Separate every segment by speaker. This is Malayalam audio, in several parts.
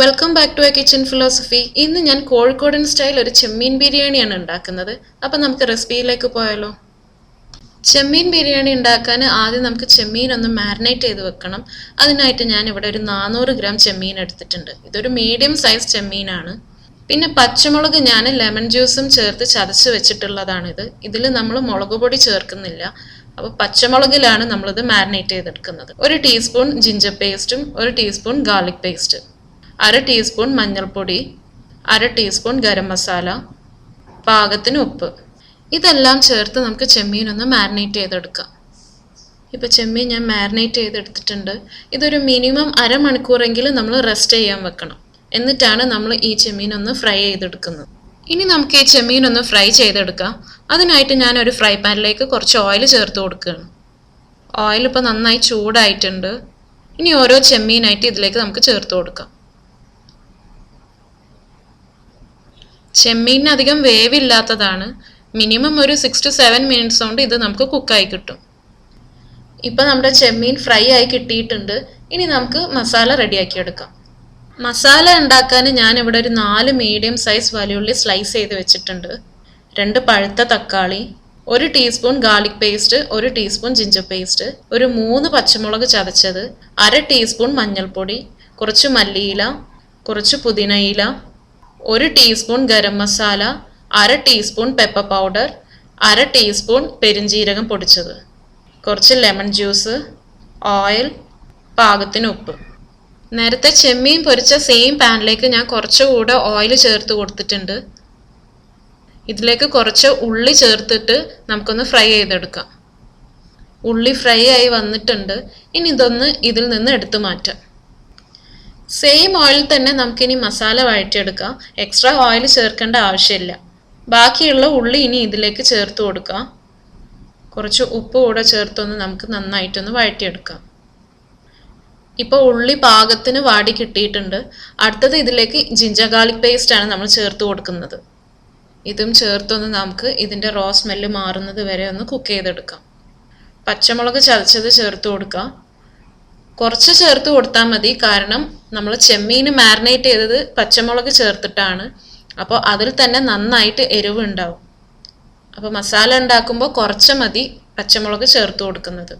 Speaker 1: Welcome back to a kitchen philosophy. ഇന്ന് ഞാൻ കോഴിക്കോടൻ സ്റ്റൈൽ ഒരു ചെമ്മീൻ ബിരിയാണിയാണ് ഉണ്ടാക്കുന്നത്. അപ്പം നമുക്ക് റെസിപ്പിയിലേക്ക് പോയാലോ. ചെമ്മീൻ ബിരിയാണി ഉണ്ടാക്കാൻ ആദ്യം നമുക്ക് ചെമ്മീൻ ഒന്ന് മാരിനേറ്റ് ചെയ്ത് വെക്കണം. അതിനായിട്ട് ഞാൻ ഇവിടെ ഒരു 400 ഗ്രാം ചെമ്മീൻ എടുത്തിട്ടുണ്ട്. ഇതൊരു മീഡിയം സൈസ് ചെമ്മീനാണ്. പിന്നെ പച്ചമുളക് ഞാൻ ലെമൺ ജ്യൂസും ചേർത്ത് ചതച്ച് വെച്ചിട്ടുള്ളതാണിത്. ഇതിൽ നമ്മൾ മുളക് പൊടി ചേർക്കുന്നില്ല. അപ്പോൾ പച്ചമുളകിലാണ് നമ്മളിത് മാരിനേറ്റ് ചെയ്തെടുക്കുന്നത്. 1 ടീസ്പൂൺ ജിഞ്ചർ പേസ്റ്റും 1 ടീസ്പൂൺ ഗാർലിക് പേസ്റ്റ്, 1/2 ടീസ്പൂൺ മഞ്ഞൾപ്പൊടി, 1/2 ടീസ്പൂൺ ഗരം മസാല, പാകത്തിന് ഉപ്പ്. ഇതെല്ലാം ചേർത്ത് നമുക്ക് ചെമ്മീൻ ഒന്ന് മാരിനേറ്റ് ചെയ്തെടുക്കാം. ഇപ്പോൾ ചെമ്മീൻ ഞാൻ മാരിനേറ്റ് ചെയ്തെടുത്തിട്ടുണ്ട്. ഇതൊരു മിനിമം അരമണിക്കൂറെങ്കിലും നമ്മൾ റെസ്റ്റ് ചെയ്യാൻ വെക്കണം. എന്നിട്ടാണ് നമ്മൾ ഈ ചെമ്മീൻ ഒന്ന് ഫ്രൈ ചെയ്തെടുക്കുന്നത്. ഇനി നമുക്ക് ഈ ചെമ്മീൻ ഒന്ന് ഫ്രൈ ചെയ്തെടുക്കാം. അതിനായിട്ട് ഞാൻ ഒരു ഫ്രൈ പാനിലേക്ക് കുറച്ച് ഓയിൽ ചേർത്ത് കൊടുക്കുകയാണ്. ഓയിൽ ഇപ്പോൾ നന്നായി ചൂടായിട്ടുണ്ട്. ഇനി ഓരോ ചെമ്മീനായിട്ട് ഇതിലേക്ക് നമുക്ക് ചേർത്ത് കൊടുക്കാം. ചെമ്മീനിന് അധികം വേവില്ലാത്തതാണ്. മിനിമം ഒരു 6 to 7 മിനിറ്റ്സ് കൊണ്ട് ഇത് നമുക്ക് കുക്കായി കിട്ടും. ഇപ്പം നമ്മുടെ ചെമ്മീൻ ഫ്രൈ ആയി കിട്ടിയിട്ടുണ്ട്. ഇനി നമുക്ക് മസാല റെഡിയാക്കി എടുക്കാം. മസാല ഉണ്ടാക്കാൻ ഞാനിവിടെ ഒരു 4 മീഡിയം സൈസ് വലിയുള്ളി സ്ലൈസ് ചെയ്ത് വെച്ചിട്ടുണ്ട്, 2 പഴുത്ത തക്കാളി, 1 teaspoon garlic paste, 1 teaspoon ginger paste, ഒരു 3 പച്ചമുളക് ചതച്ചത്, 1/2 ടീസ്പൂൺ മഞ്ഞൾപ്പൊടി, കുറച്ച് മല്ലിയില, കുറച്ച് പുതിനയില, 1 teaspoon garam masala, 1/2 teaspoon pepper powder, 1/2 teaspoon പെരിഞ്ജീരകം പൊടിച്ചത്, കുറച്ച് ലെമൺ ജ്യൂസ്, ഓയിൽ, പാകത്തിന് ഉപ്പ്. നേരത്തെ ചെമ്മീൻ പൊരിച്ച സെയിം പാനിലേക്ക് ഞാൻ കുറച്ചുകൂടെ ഓയിൽ ചേർത്ത് കൊടുത്തിട്ടുണ്ട്. ഇതിലേക്ക് കുറച്ച് ഉള്ളി ചേർത്തിട്ട് നമുക്കൊന്ന് ഫ്രൈ ചെയ്തെടുക്കാം. ഉള്ളി ഫ്രൈ ആയി വന്നിട്ടുണ്ട്. ഇനി ഇതൊന്ന് ഇതിൽ നിന്ന് എടുത്തു മാറ്റാം. സെയിം ഓയിൽ തന്നെ നമുക്കിനി മസാല വഴറ്റിയെടുക്കാം. എക്സ്ട്രാ ഓയിൽ ചേർക്കേണ്ട ആവശ്യമില്ല. ബാക്കിയുള്ള ഉള്ളി ഇനി ഇതിലേക്ക് ചേർത്ത് കൊടുക്കാം. കുറച്ച് ഉപ്പ് കൂടെ ചേർത്തൊന്ന് നമുക്ക് നന്നായിട്ടൊന്ന് വഴറ്റിയെടുക്കാം. ഇപ്പോൾ ഉള്ളി പാകത്തിന് വാടി കിട്ടിയിട്ടുണ്ട്. അടുത്തത് ഇതിലേക്ക് ജിഞ്ചർ ഗാർലിക് പേസ്റ്റാണ് നമ്മൾ ചേർത്ത് കൊടുക്കുന്നത്. ഇതും ചേർത്തൊന്ന് നമുക്ക് ഇതിൻ്റെ റോ സ്മെല്ല് മാറുന്നത് വരെ ഒന്ന് കുക്ക് ചെയ്തെടുക്കാം. പച്ചമുളക് ചതച്ചത് ചേർത്ത് കൊടുക്കാം. കുറച്ച് ചേർത്ത് കൊടുത്താൽ മതി, കാരണം നമ്മൾ ചെമ്മീന് മാരിനേറ്റ് ചെയ്തത് പച്ചമുളക് ചേർത്തിട്ടാണ്. അപ്പോൾ അതിൽ തന്നെ നന്നായിട്ട് എരിവ് ഉണ്ടാവും. അപ്പോൾ മസാല ഉണ്ടാക്കുമ്പോൾ കുറച്ച് മതി പച്ചമുളക് ചേർത്ത് കൊടുക്കുന്നത്.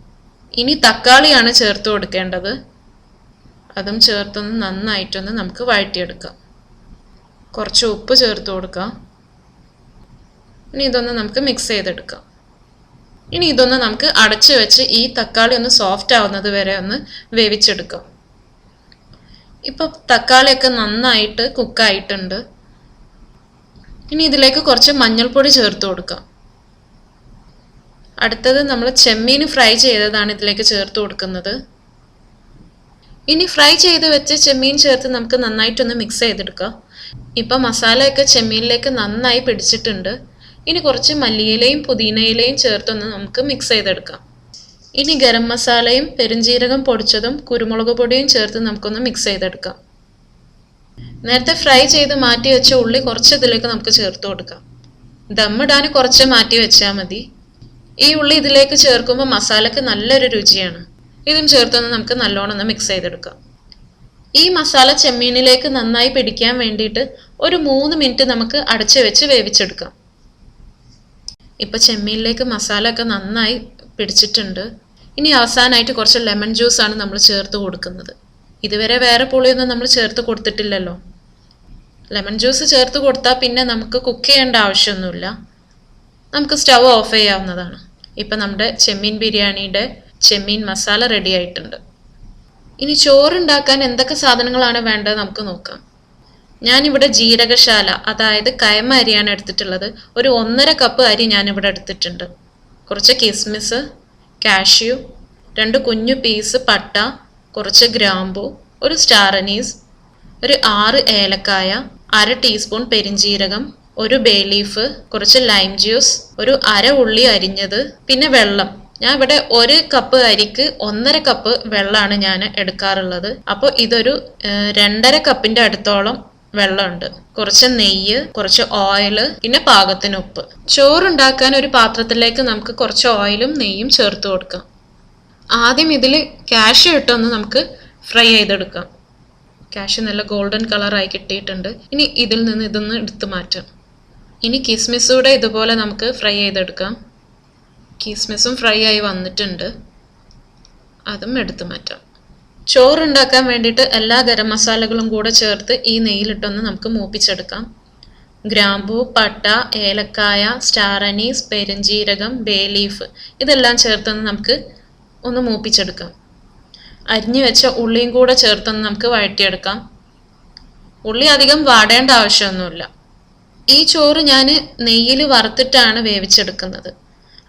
Speaker 1: ഇനി തക്കാളിയാണ് ചേർത്ത് കൊടുക്കേണ്ടത്. അതും ചേർത്തൊന്ന് നന്നായിട്ടൊന്ന് നമുക്ക് വഴറ്റിയെടുക്കാം. കുറച്ച് ഉപ്പ് ചേർത്ത് കൊടുക്കാം. ഇനി ഇതൊന്ന് നമുക്ക് മിക്സ് ചെയ്തെടുക്കാം. ഇനി ഇതൊന്ന് നമുക്ക് അടച്ചു വെച്ച് ഈ തക്കാളി ഒന്ന് സോഫ്റ്റ് ആവുന്നത് വരെ ഒന്ന് വേവിച്ചെടുക്കാം. ഇപ്പോൾ തക്കാളിയൊക്കെ നന്നായിട്ട് കുക്കായിട്ടുണ്ട്. ഇനി ഇതിലേക്ക് കുറച്ച് മഞ്ഞൾപ്പൊടി ചേർത്ത് കൊടുക്കാം. അടുത്തത് നമ്മൾ ചെമ്മീൻ ഫ്രൈ ചെയ്തതാണ് ഇതിലേക്ക് ചേർത്ത് കൊടുക്കുന്നത്. ഇനി ഫ്രൈ ചെയ്ത് വെച്ച് ചെമ്മീൻ ചേർത്ത് നമുക്ക് നന്നായിട്ടൊന്ന് മിക്സ് ചെയ്തെടുക്കാം. ഇപ്പം മസാലയൊക്കെ ചെമ്മീനിലേക്ക് നന്നായി പിടിച്ചിട്ടുണ്ട്. ഇനി കുറച്ച് മല്ലിയിലയും പുതിനയിലയും ചേർത്തൊന്ന് നമുക്ക് മിക്സ് ചെയ്തെടുക്കാം. ഇനി ഗരം മസാലയും പെരിഞ്ജീരകം പൊടിച്ചതും കുരുമുളക് പൊടിയും ചേർത്ത് നമുക്കൊന്ന് മിക്സ് ചെയ്തെടുക്കാം. നേരത്തെ ഫ്രൈ ചെയ്ത് മാറ്റി വെച്ച ഉള്ളി കുറച്ച് ഇതിലേക്ക് നമുക്ക് ചേർത്ത് കൊടുക്കാം. ദമ്മിടാൻ കുറച്ച് മാറ്റി വെച്ചാൽ മതി. ഈ ഉള്ളി ഇതിലേക്ക് ചേർക്കുമ്പോൾ മസാലയ്ക്ക് നല്ലൊരു രുചിയാണ്. ഇതും ചേർത്തൊന്ന് നമുക്ക് നല്ലോണം ഒന്ന് മിക്സ് ചെയ്തെടുക്കാം. ഈ മസാല ചെമ്മീനിലേക്ക് നന്നായി പിടിക്കാൻ വേണ്ടിയിട്ട് ഒരു 3 മിനിറ്റ് നമുക്ക് അടച്ചു വെച്ച് വേവിച്ചെടുക്കാം. ഇപ്പോൾ ചെമ്മീനിലേക്ക് മസാല ഒക്കെ നന്നായി പിടിച്ചിട്ടുണ്ട്. ഇനി അവസാനമായിട്ട് കുറച്ച് ലെമൺ ജ്യൂസാണ് നമ്മൾ ചേർത്ത് കൊടുക്കുന്നത്. ഇതുവരെ വേറെ പുളിയൊന്നും നമ്മൾ ചേർത്ത് കൊടുത്തിട്ടില്ലല്ലോ. ലെമൺ ജ്യൂസ് ചേർത്ത് കൊടുത്താൽ പിന്നെ നമുക്ക് കുക്ക് ചെയ്യേണ്ട ആവശ്യമൊന്നുമില്ല. നമുക്ക് സ്റ്റവ് ഓഫ് ചെയ്യാവുന്നതാണ്. ഇപ്പം നമ്മുടെ ചെമ്മീൻ ബിരിയാണിയുടെ ചെമ്മീൻ മസാല റെഡി ആയിട്ടുണ്ട്. ഇനി ചോറുണ്ടാക്കാൻ എന്തൊക്കെ സാധനങ്ങളാണ് വേണ്ടത് നമുക്ക് നോക്കാം. ഞാനിവിടെ ജീരകശാല, അതായത് കൈമ അരിയാണ് എടുത്തിട്ടുള്ളത്. ഒരു 1.5 കപ്പ് അരി ഞാനിവിടെ എടുത്തിട്ടുണ്ട്. കുറച്ച് കിസ്മിസ്, കാഷ്യൂ, 2 കുഞ്ഞു പീസ് പട്ട, കുറച്ച് ഗ്രാമ്പു, ഒരു സ്റ്റാർ അനീസ്, ഒരു 6 ഏലക്കായ, 1/2 ടീസ്പൂൺ പെരിഞ്ജീരകം, ഒരു ബേ ലീഫ്, കുറച്ച് ലൈം ജ്യൂസ്, ഒരു 1/2 ഉള്ളി അരിഞ്ഞത്, പിന്നെ വെള്ളം. ഞാൻ ഇവിടെ 1 കപ്പ് അരിക്ക് 1.5 കപ്പ് വെള്ളമാണ് ഞാൻ എടുക്കാറുള്ളത്. അപ്പോൾ ഇതൊരു 2.5 കപ്പിൻ്റെ അടുത്തോളം വെള്ളമുണ്ട്. കുറച്ച് നെയ്യ്, കുറച്ച് ഓയില്, പിന്നെ പാകത്തിന് ഉപ്പ്. ചോറുണ്ടാക്കാൻ ഒരു പാത്രത്തിലേക്ക് നമുക്ക് കുറച്ച് ഓയിലും നെയ്യും ചേർത്ത് കൊടുക്കാം. ആദ്യം ഇതിൽ കാഷ്യൂ ഇട്ടൊന്ന് നമുക്ക് ഫ്രൈ ചെയ്തെടുക്കാം. കാഷ്യൂ നല്ല ഗോൾഡൻ കളറായി കിട്ടിയിട്ടുണ്ട്. ഇനി ഇതിൽ നിന്ന് ഇതൊന്ന് എടുത്തു മാറ്റാം. ഇനി കിസ്മിസൂടെ ഇതുപോലെ നമുക്ക് ഫ്രൈ ചെയ്തെടുക്കാം. കിസ്മിസും ഫ്രൈ ആയി വന്നിട്ടുണ്ട്, അതും എടുത്തു മാറ്റാം. ചോറുണ്ടാക്കാൻ വേണ്ടിയിട്ട് എല്ലാ ഗരം മസാലകളും കൂടെ ചേർത്ത് ഈ നെയ്യിലിട്ടൊന്ന് നമുക്ക് മൂപ്പിച്ചെടുക്കാം. ഗ്രാമ്പൂ, പട്ട, ഏലക്കായ, സ്റ്റാർ അനീസ്, പെരുംജീരകം, ബേ ലീഫ് ഇതെല്ലാം ചേർത്തൊന്ന് നമുക്ക് ഒന്ന് മൂപ്പിച്ചെടുക്കാം. അരിഞ്ഞു വെച്ച ഉള്ളിയും കൂടെ ചേർത്തൊന്ന് നമുക്ക് വഴറ്റിയെടുക്കാം. ഉള്ളി അധികം വാടേണ്ട ആവശ്യമൊന്നുമില്ല. ഈ ചോറ് ഞാൻ നെയ്യിൽ വറുത്തിട്ടാണ് വേവിച്ചെടുക്കുന്നത്.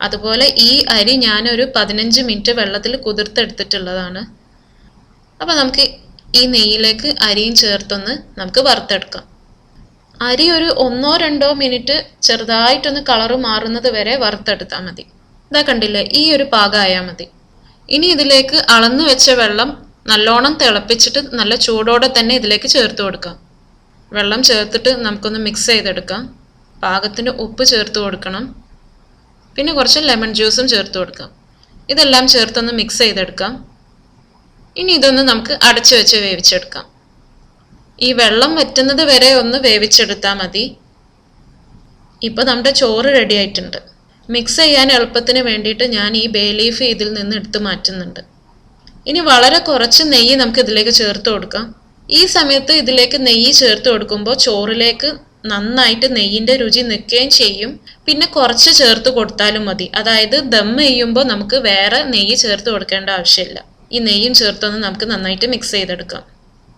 Speaker 1: അതുപോലെ ഈ അരി ഞാനൊരു 15 മിനിറ്റ് വെള്ളത്തിൽ കുതിർത്തെടുത്തിട്ടുള്ളതാണ്. അപ്പോൾ നമുക്ക് ഈ നെയ്യിലേക്ക് അരിയും ചേർത്തൊന്ന് നമുക്ക് വറുത്തെടുക്കാം. അരി ഒരു 1-2 മിനിറ്റ് ചെറുതായിട്ടൊന്ന് കളറ് മാറുന്നത് വരെ വറുത്തെടുത്താൽ മതി. ഇതാ കണ്ടില്ലേ, ഈ ഒരു പാകമായാൽ മതി. ഇനി ഇതിലേക്ക് അളന്നു വെച്ച വെള്ളം നല്ലോണം തിളപ്പിച്ചിട്ട് നല്ല ചൂടോടെ തന്നെ ഇതിലേക്ക് ചേർത്ത് കൊടുക്കാം. വെള്ളം ചേർത്തിട്ട് നമുക്കൊന്ന് മിക്സ് ചെയ്തെടുക്കാം. പാകത്തിന് ഉപ്പ് ചേർത്ത് കൊടുക്കണം. പിന്നെ കുറച്ച് ലെമൺ ജ്യൂസും ചേർത്ത് കൊടുക്കാം. ഇതെല്ലാം ചേർത്തൊന്ന് മിക്സ് ചെയ്തെടുക്കാം. ഇനി ഇതൊന്ന് നമുക്ക് അടച്ചു വെച്ച് വേവിച്ചെടുക്കാം. ഈ വെള്ളം വറ്റുന്നത് വരെ ഒന്ന് വേവിച്ചെടുത്താൽ മതി. ഇപ്പോൾ നമ്മുടെ ചോറ് റെഡി ആയിട്ടുണ്ട്. മിക്സ് ചെയ്യാൻ എളുപ്പത്തിന് വേണ്ടിയിട്ട് ഞാൻ ഈ ബേ ലീഫ് ഇതിൽ നിന്ന് എടുത്ത് മാറ്റുന്നുണ്ട്. ഇനി വളരെ കുറച്ച് നെയ്യ് നമുക്ക് ഇതിലേക്ക് ചേർത്ത് കൊടുക്കാം. ഈ സമയത്ത് ഇതിലേക്ക് നെയ്യ് ചേർത്ത് കൊടുക്കുമ്പോൾ ചോറിലേക്ക് നന്നായിട്ട് നെയ്യിൻ്റെ രുചി നിൽക്കുകയും ചെയ്യും. പിന്നെ കുറച്ച് ചേർത്ത് കൊടുത്താലും മതി. അതായത് ദം ചെയ്യുമ്പോൾ നമുക്ക് വേറെ നെയ്യ് ചേർത്ത് കൊടുക്കേണ്ട ആവശ്യമില്ല. ഈ നെയ്യും ചേർത്തൊന്ന് നമുക്ക് നന്നായിട്ട് മിക്സ് ചെയ്തെടുക്കാം.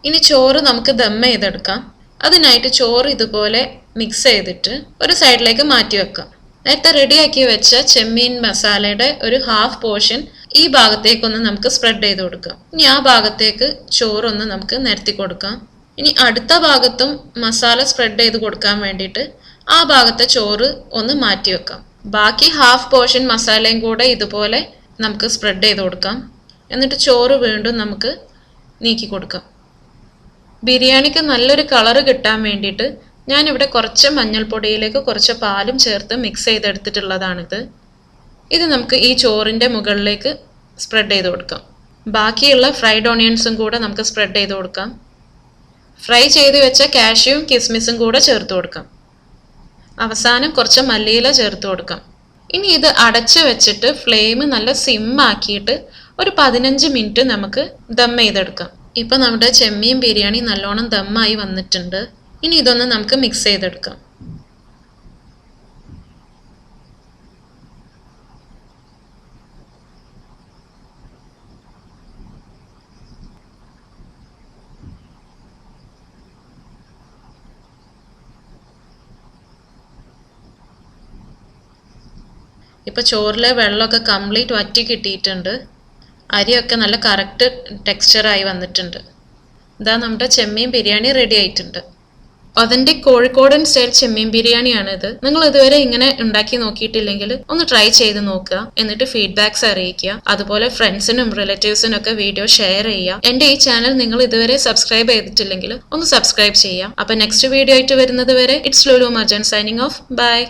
Speaker 1: ഇനി ചോറ് നമുക്ക് ദം ചെയ്തെടുക്കാം. അതിനായിട്ട് ചോറ് ഇതുപോലെ മിക്സ് ചെയ്തിട്ട് ഒരു സൈഡിലേക്ക് മാറ്റി വെക്കാം. നേരത്തെ റെഡിയാക്കി വെച്ച ചെമ്മീൻ മസാലയുടെ ഒരു ഹാഫ് പോർഷൻ ഈ ഭാഗത്തേക്കൊന്ന് നമുക്ക് സ്പ്രെഡ് ചെയ്ത് കൊടുക്കാം. ഇനി ആ ഭാഗത്തേക്ക് ചോറൊന്ന് നമുക്ക് നിരത്തി കൊടുക്കാം. ഇനി അടുത്ത ഭാഗത്തും മസാല സ്പ്രെഡ് ചെയ്ത് കൊടുക്കാൻ വേണ്ടിയിട്ട് ആ ഭാഗത്തെ ചോറ് ഒന്ന് മാറ്റി വെക്കാം. ബാക്കി ഹാഫ് പോർഷൻ മസാലയും കൂടെ ഇതുപോലെ നമുക്ക് സ്പ്രെഡ് ചെയ്ത് കൊടുക്കാം. എന്നിട്ട് ചോറ് വീണ്ടും നമുക്ക് നീക്കി കൊടുക്കാം. ബിരിയാണിക്ക് നല്ലൊരു കളറ് കിട്ടാൻ വേണ്ടിയിട്ട് ഞാനിവിടെ കുറച്ച് മഞ്ഞൾപ്പൊടിയിലേക്ക് കുറച്ച് പാലും ചേർത്ത് മിക്സ് ചെയ്തെടുത്തിട്ടുള്ളതാണിത്. ഇത് നമുക്ക് ഈ ചോറിൻ്റെ മുകളിലേക്ക് സ്പ്രെഡ് ചെയ്ത് കൊടുക്കാം. ബാക്കിയുള്ള ഫ്രൈഡ് ഓണിയൻസും കൂടെ നമുക്ക് സ്പ്രെഡ് ചെയ്ത് കൊടുക്കാം. ഫ്രൈ ചെയ്ത് വെച്ച കാഷ്യൂവും കിസ്മിസും കൂടെ ചേർത്ത് കൊടുക്കാം. അവസാനം കുറച്ച് മല്ലിയില ചേർത്ത് കൊടുക്കാം. ഇനി ഇത് അടച്ചു വെച്ചിട്ട് ഫ്ലെയിം നല്ല സിമ്മാക്കിയിട്ട് ഒരു 15 മിനിറ്റ് നമുക്ക് ദം ചെയ്തെടുക്കാം. ഇപ്പം നമ്മുടെ ചെമ്മീൻ ബിരിയാണി നല്ലോണം ദമ്മായി വന്നിട്ടുണ്ട്. ഇനി ഇതൊന്ന് നമുക്ക് മിക്സ് ചെയ്തെടുക്കാം. ഇപ്പോൾ ചോറിലെ വെള്ളമൊക്കെ കംപ്ലീറ്റ് വറ്റി കിട്ടിയിട്ടുണ്ട്. അരിയൊക്കെ നല്ല കറക്റ്റ് ടെക്സ്ചറായി വന്നിട്ടുണ്ട്. ഇതാ നമ്മുടെ ചെമ്മീൻ ബിരിയാണി റെഡി ആയിട്ടുണ്ട്. ഒതന്റിക് കോഴിക്കോടൻ സ്റ്റൈൽ ചെമ്മീൻ ബിരിയാണിയാണിത്. നിങ്ങൾ ഇതുവരെ ഇങ്ങനെ ഉണ്ടാക്കി നോക്കിയിട്ടില്ലെങ്കിൽ ഒന്ന് ട്രൈ ചെയ്ത് നോക്കുക. എന്നിട്ട് ഫീഡ്ബാക്സ് അറിയിക്കുക. അതുപോലെ ഫ്രണ്ട്സിനും റിലേറ്റീവ്സിനും ഒക്കെ വീഡിയോ ഷെയർ ചെയ്യുക. എൻ്റെ ഈ ചാനൽ നിങ്ങൾ ഇതുവരെ സബ്സ്ക്രൈബ് ചെയ്തിട്ടില്ലെങ്കിൽ ഒന്ന് സബ്സ്ക്രൈബ് ചെയ്യുക. അപ്പോൾ നെക്സ്റ്റ് വീഡിയോ ആയിട്ട് വരുന്നത് വരെ it's Lulu Marjan signing off. By.